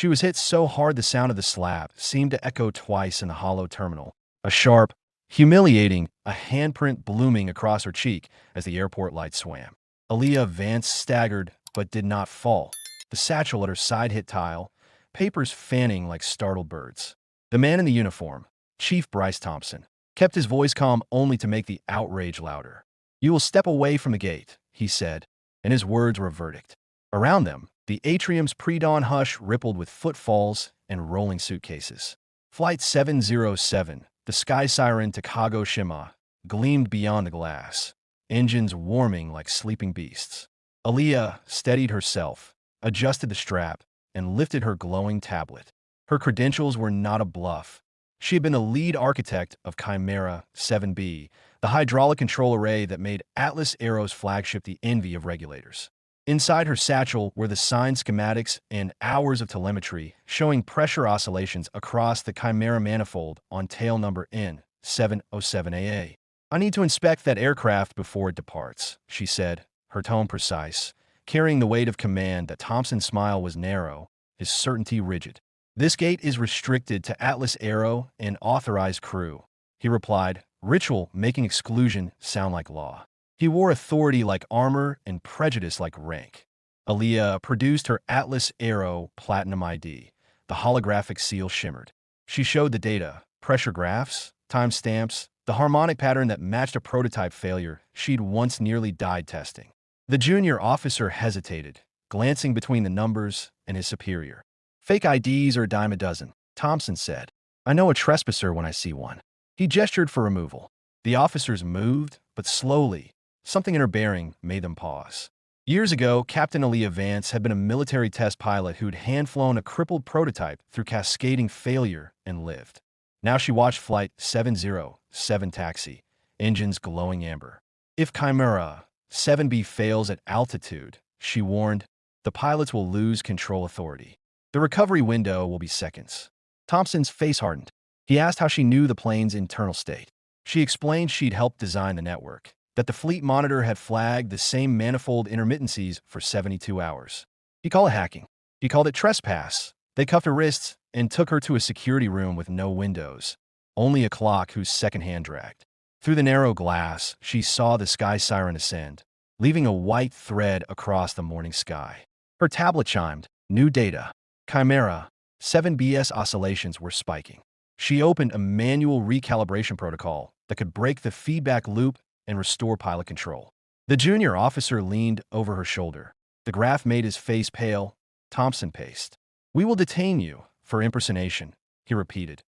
She was hit so hard the sound of the slap seemed to echo twice in the hollow terminal. A sharp, humiliating, a handprint blooming across her cheek as the airport lights swam. Aaliyah Vance staggered but did not fall. The satchel at her side hit tile, papers fanning like startled birds. The man in the uniform, Chief Bryce Thompson, kept his voice calm only to make the outrage louder. "You will step away from the gate," he said, and his words were a verdict. Around them, the atrium's pre-dawn hush rippled with footfalls and rolling suitcases. Flight 707, the sky siren to Kagoshima, gleamed beyond the glass, engines warming like sleeping beasts. Aaliyah steadied herself, adjusted the strap, and lifted her glowing tablet. Her credentials were not a bluff. She had been the lead architect of Chimera 7B, the hydraulic control array that made Atlas Aero's flagship the envy of regulators. Inside her satchel were the signed schematics and hours of telemetry showing pressure oscillations across the Chimera manifold on tail number N707AA. "I need to inspect that aircraft before it departs," she said, her tone precise, carrying the weight of command. That Thompson's smile was narrow, his certainty rigid. "This gate is restricted to Atlas Aero and authorized crew," he replied, ritual making exclusion sound like law. He wore authority like armor and prejudice like rank. Aaliyah produced her Atlas Aero Platinum ID. The holographic seal shimmered. She showed the data, pressure graphs, timestamps, the harmonic pattern that matched a prototype failure she'd once nearly died testing. The junior officer hesitated, glancing between the numbers and his superior. "Fake IDs are a dime a dozen," Thompson said. "I know a trespasser when I see one." He gestured for removal. The officers moved, but slowly. Something in her bearing made them pause. Years ago, Captain Aaliyah Vance had been a military test pilot who'd hand-flown a crippled prototype through cascading failure and lived. Now she watched Flight 707 taxi, engines glowing amber. "If Chimera 7B fails at altitude," she warned, "the pilots will lose control authority. The recovery window will be seconds." Thompson's face hardened. He asked how she knew the plane's internal state. She explained she'd helped design the network, that the fleet monitor had flagged the same manifold intermittencies for 72 hours. He called it hacking. He called it trespass. They cuffed her wrists and took her to a security room with no windows, only a clock whose second hand dragged. Through the narrow glass, she saw the sky siren ascend, leaving a white thread across the morning sky. Her tablet chimed, new data. Chimera 7BS oscillations were spiking. She opened a manual recalibration protocol that could break the feedback loop and restore pilot control. The junior officer leaned over her shoulder. The graph made his face pale. Thompson paced. "We will detain you for impersonation," he repeated.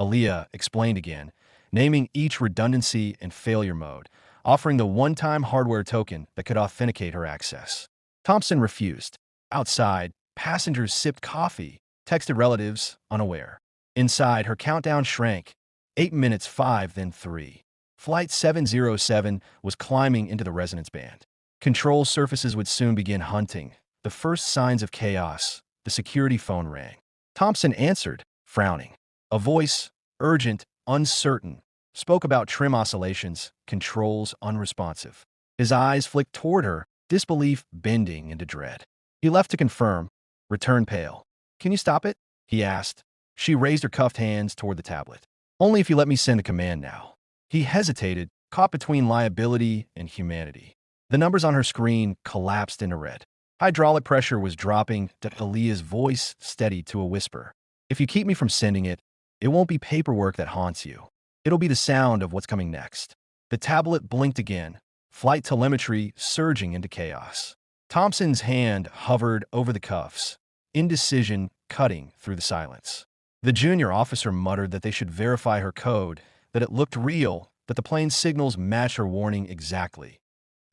Aaliyah explained again, naming each redundancy and failure mode, offering the one-time hardware token that could authenticate her access. Thompson refused. Outside, passengers sipped coffee, texted relatives, unaware. Inside, her countdown shrank. 8 minutes 5, then 3. Flight 707 was climbing into the resonance band. Control surfaces would soon begin hunting. The first signs of chaos. The security phone rang. Thompson answered, frowning. A voice, urgent, uncertain, spoke about trim oscillations, controls unresponsive. His eyes flicked toward her, disbelief bending into dread. He left to confirm, returned pale. "Can you stop it?" he asked. She raised her cuffed hands toward the tablet. "Only if you let me send the command now." He hesitated, caught between liability and humanity. The numbers on her screen collapsed into red. Hydraulic pressure was dropping. Aaliyah's voice steadied to a whisper. "If you keep me from sending it, it won't be paperwork that haunts you. It'll be the sound of what's coming next." The tablet blinked again, flight telemetry surging into chaos. Thompson's hand hovered over the cuffs, indecision cutting through the silence. The junior officer muttered that they should verify her code, that it looked real, that the plane's signals matched her warning exactly.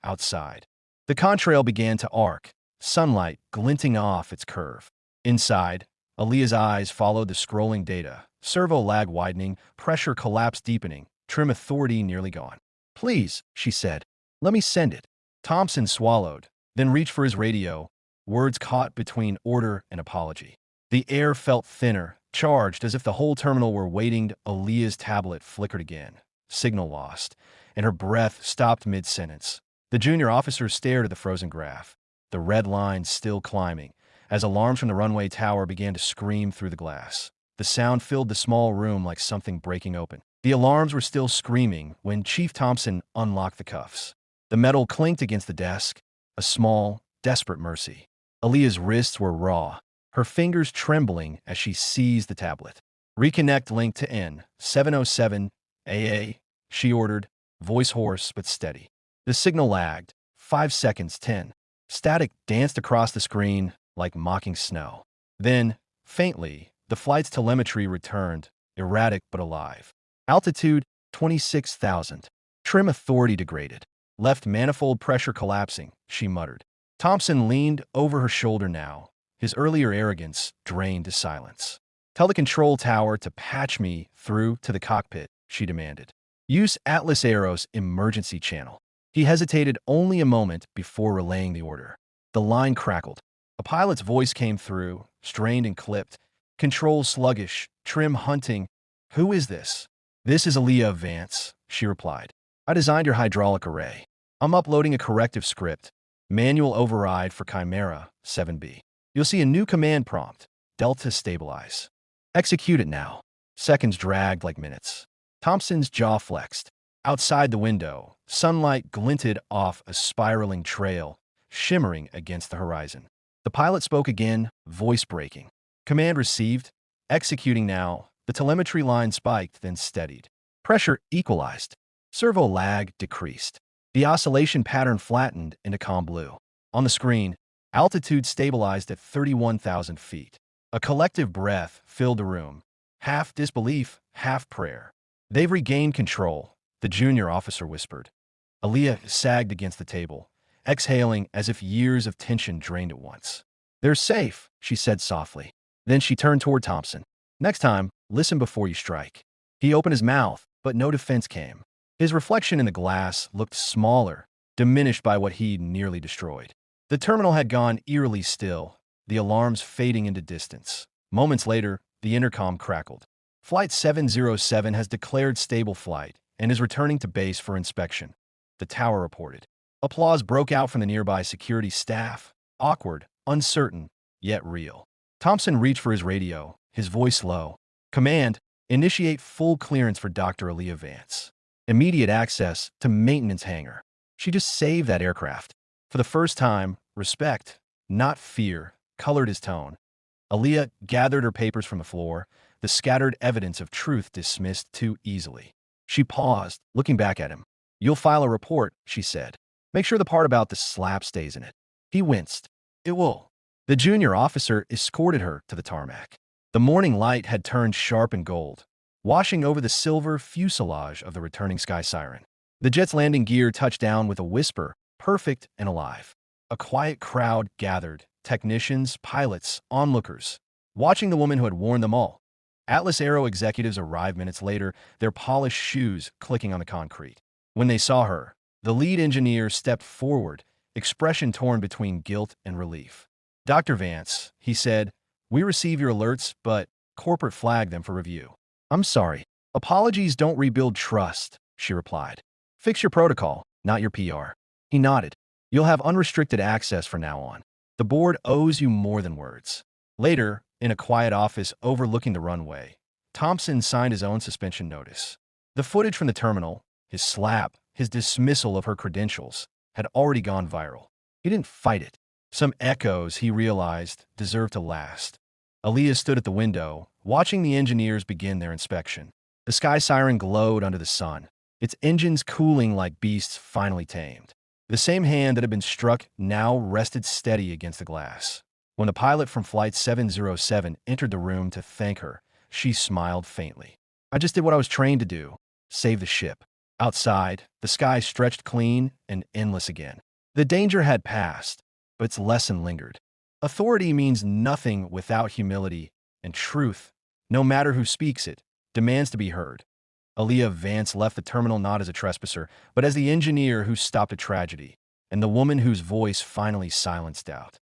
Outside, the contrail began to arc, sunlight glinting off its curve. Inside, Aaliyah's eyes followed the scrolling data, servo lag widening, pressure collapse deepening, trim authority nearly gone. "Please," she said, "let me send it." Thompson swallowed, then reached for his radio, words caught between order and apology. The air felt thinner, charged as if the whole terminal were waiting. Aaliyah's tablet flickered again, signal lost, and her breath stopped mid-sentence. The junior officer stared at the frozen graph, the red line still climbing, as alarms from the runway tower began to scream through the glass. The sound filled the small room like something breaking open. The alarms were still screaming when Chief Thompson unlocked the cuffs. The metal clinked against the desk, a small, desperate mercy. Aaliyah's wrists were raw, her fingers trembling as she seized the tablet. "Reconnect link to N707 AA," she ordered, voice hoarse but steady. The signal lagged. 5 seconds, 10. Static danced across the screen like mocking snow. Then, faintly, the flight's telemetry returned, erratic but alive. Altitude, 26,000. Trim authority degraded. Left manifold pressure collapsing, she muttered. Thompson leaned over her shoulder now, his earlier arrogance drained to silence. "Tell the control tower to patch me through to the cockpit," she demanded. "Use Atlas Aero's emergency channel." He hesitated only a moment before relaying the order. The line crackled. A pilot's voice came through, strained and clipped. "Control sluggish, trim hunting. Who is this?" "This is Aaliyah Vance," she replied. "I designed your hydraulic array. I'm uploading a corrective script. Manual override for Chimera 7B. You'll see a new command prompt. Delta stabilize. Execute it now." Seconds dragged like minutes. Thompson's jaw flexed. Outside the window, sunlight glinted off a spiraling trail, shimmering against the horizon. The pilot spoke again, voice breaking. "Command received. Executing now." The telemetry line spiked, then steadied. Pressure equalized. Servo lag decreased. The oscillation pattern flattened into calm blue. On the screen, altitude stabilized at 31,000 feet. A collective breath filled the room, half disbelief, half prayer. "They've regained control," the junior officer whispered. Aaliyah sagged against the table, exhaling as if years of tension drained at once. "They're safe," she said softly. Then she turned toward Thompson. "Next time, listen before you strike." He opened his mouth, but no defense came. His reflection in the glass looked smaller, diminished by what he'd nearly destroyed. The terminal had gone eerily still, the alarms fading into distance. Moments later, the intercom crackled. "Flight 707 has declared stable flight and is returning to base for inspection," the tower reported. Applause broke out from the nearby security staff, awkward, uncertain, yet real. Thompson reached for his radio, his voice low. "Command, initiate full clearance for Dr. Aaliyah Vance. Immediate access to maintenance hangar." She just saved that aircraft. For the first time, respect, not fear, colored his tone. Aaliyah gathered her papers from the floor, the scattered evidence of truth dismissed too easily. She paused, looking back at him. "You'll file a report," she said. "Make sure the part about the slap stays in it." He winced. "It will." The junior officer escorted her to the tarmac. The morning light had turned sharp and gold, washing over the silver fuselage of the returning Sky Siren. The jet's landing gear touched down with a whisper, perfect and alive. A quiet crowd gathered, technicians, pilots, onlookers, watching the woman who had warned them all. Atlas Aero executives arrived minutes later, their polished shoes clicking on the concrete. When they saw her, the lead engineer stepped forward, expression torn between guilt and relief. "Dr. Vance," he said, "we receive your alerts, but corporate flagged them for review." "I'm sorry. Apologies don't rebuild trust," she replied. "Fix your protocol, not your PR." He nodded. "You'll have unrestricted access from now on. The board owes you more than words." Later, in a quiet office overlooking the runway, Thompson signed his own suspension notice. The footage from the terminal, his slap, his dismissal of her credentials, had already gone viral. He didn't fight it. Some echoes, he realized, deserved to last. Aaliyah stood at the window, watching the engineers begin their inspection. The Sky Siren glowed under the sun, its engines cooling like beasts finally tamed. The same hand that had been struck now rested steady against the glass. When the pilot from Flight 707 entered the room to thank her, she smiled faintly. "I just did what I was trained to do, save the ship." Outside, the sky stretched clean and endless again. The danger had passed, but its lesson lingered. Authority means nothing without humility, and truth, no matter who speaks it, demands to be heard. Aaliyah Vance left the terminal not as a trespasser, but as the engineer who stopped a tragedy, and the woman whose voice finally silenced doubt.